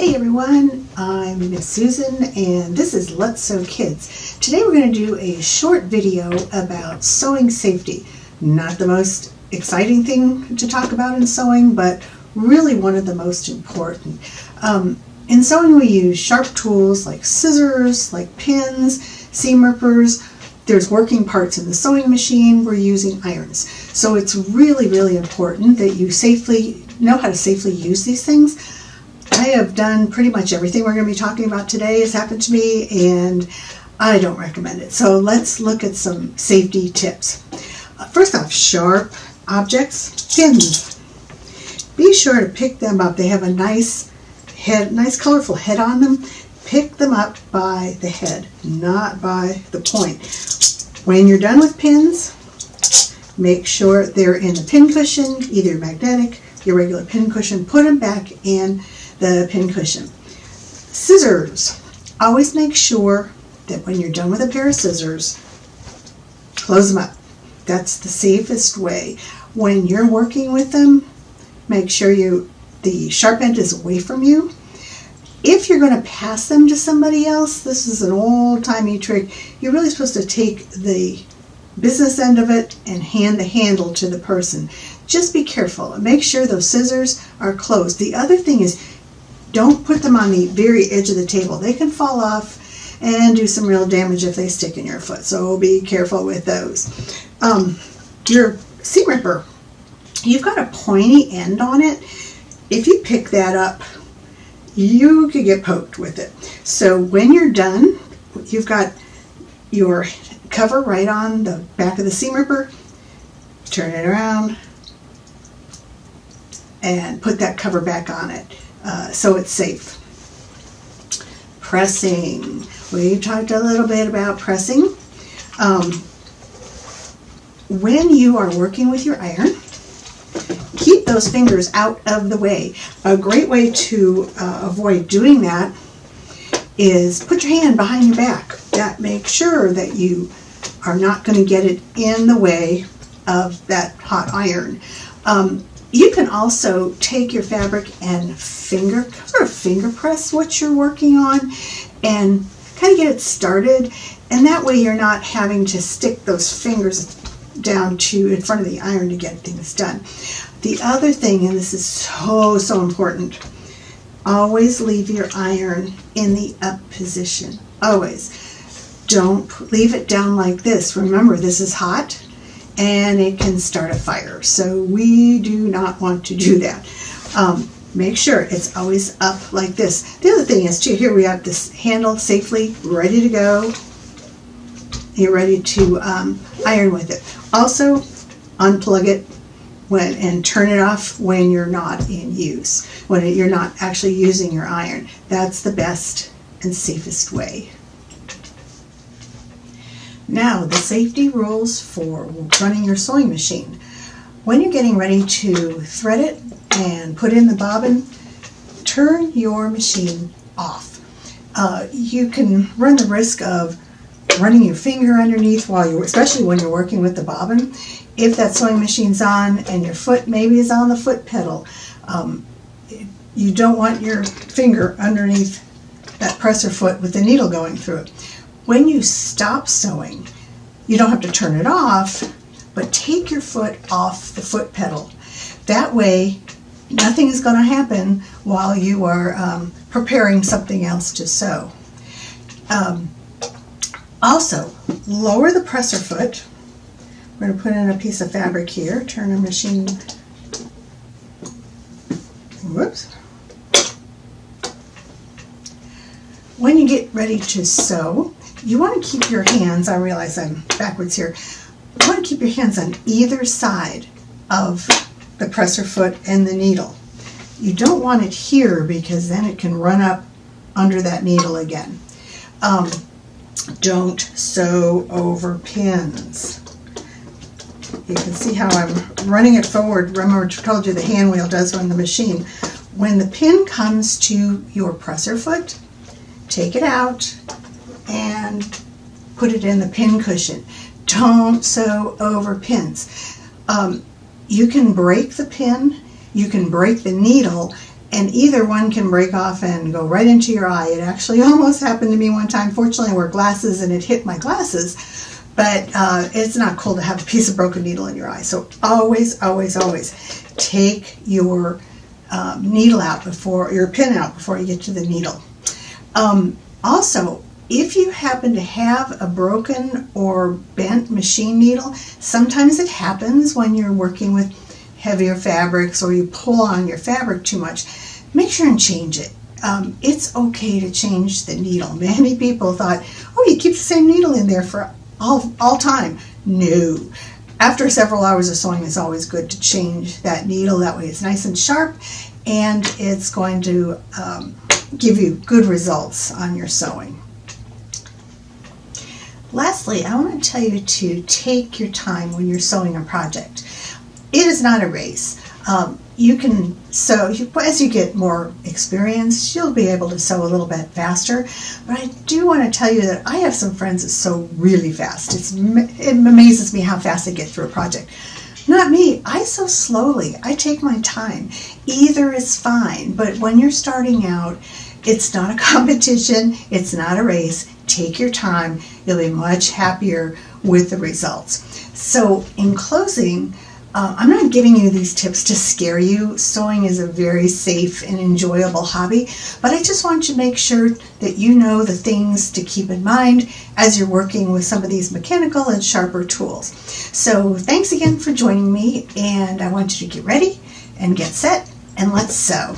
Hey everyone, I'm Miss Susan and this is Let's Sew Kids. Today we're going to do a short video about sewing safety. Not the most exciting thing to talk about in sewing, but really one of the most important. In sewing we use sharp tools like scissors, like pins, seam rippers. There's working parts in the sewing machine. We're using irons. So it's really important that you know how to safely use these things. I have done pretty much everything we're going to be talking about today has happened to me, and I don't recommend it. So let's look at some safety tips. First off, sharp objects, pins. Be sure to pick them up. They have a nice head, nice colorful head on them. Pick them up by the head, not by the point. When you're done with pins, make sure they're in the pin cushion, either magnetic, your regular pin cushion. Put them back in the pin cushion. Scissors. Always make sure that when you're done with a pair of scissors, close them up. That's the safest way. When you're working with them, make sure the sharp end is away from you. If you're going to pass them to somebody else, this is an old-timey trick. You're really supposed to take the business end of it and hand the handle to the person. Just be careful and make sure those scissors are closed. The other thing is, don't put them on the very edge of the table. They can fall off and do some real damage if they stick in your foot, so be careful with those. Your seam ripper, you've got a pointy end on it. If you pick that up, you could get poked with it. So when you're done, you've got your cover right on the back of the seam ripper. Turn it around and put that cover back on it. So it's safe. Pressing. We talked a little bit about pressing. When you are working with your iron, keep those fingers out of the way. A great way to avoid doing that is put your hand behind your back. That makes sure that you are not going to get it in the way of that hot iron. You can also take your fabric and finger press what you're working on and kind of get it started, and that way you're not having to stick those fingers down in front of the iron to get things done. The other thing, and this is so important, always leave your iron in the up position. Always. Don't leave it down like this. Remember, this is hot and it can start a fire. So we do not want to do that. Make sure it's always up like this. The other thing is too, here we have this handle safely ready to go. You're ready to iron with it. Also, unplug it and turn it off when you're not in use, when you're not actually using your iron. That's the best and safest way. Now, the safety rules for running your sewing machine. When you're getting ready to thread it and put in the bobbin, turn your machine off. You can run the risk of running your finger underneath especially when you're working with the bobbin. If that sewing machine's on and your foot maybe is on the foot pedal, you don't want your finger underneath that presser foot with the needle going through it. When you stop sewing, you don't have to turn it off, but take your foot off the foot pedal. That way, nothing is going to happen while you are preparing something else to sew. Also, lower the presser foot. We're going to put in a piece of fabric here, turn our machine, whoops. When you get ready to sew, you want to keep your hands, I realize I'm backwards here, you want to keep your hands on either side of the presser foot and the needle. You don't want it here because then it can run up under that needle again. Don't sew over pins. You can see how I'm running it forward. Remember, I told you the hand wheel does run the machine. When the pin comes to your presser foot, take it out and put it in the pin cushion. Don't sew over pins. You can break the pin, you can break the needle, and either one can break off and go right into your eye. It actually almost happened to me one time. Fortunately, I wear glasses and it hit my glasses, but it's not cool to have a piece of broken needle in your eye. So always, always, always take your needle out your pin out before you get to the needle. Also, if you happen to have a broken or bent machine needle, sometimes it happens when you're working with heavier fabrics or you pull on your fabric too much. Make sure and change it. It's okay to change the needle. Many people thought, oh, you keep the same needle in there for all time. No. After several hours of sewing, it's always good to change that needle. That way it's nice and sharp, and it's going to give you good results on your sewing. Lastly, I want to tell you to take your time when you're sewing a project. It is not a race. You can sew, as you get more experience, you'll be able to sew a little bit faster. But I do want to tell you that I have some friends that sew really fast. It amazes me how fast they get through a project. Not me. I sew slowly. I take my time. Either is fine, but when you're starting out, it's not a competition. It's not a race. Take your time. You'll be much happier with the results. So in closing, I'm not giving you these tips to scare you. Sewing is a very safe and enjoyable hobby, but I just want you to make sure that you know the things to keep in mind as you're working with some of these mechanical and sharper tools. So thanks again for joining me, and I want you to get ready and get set, and let's sew.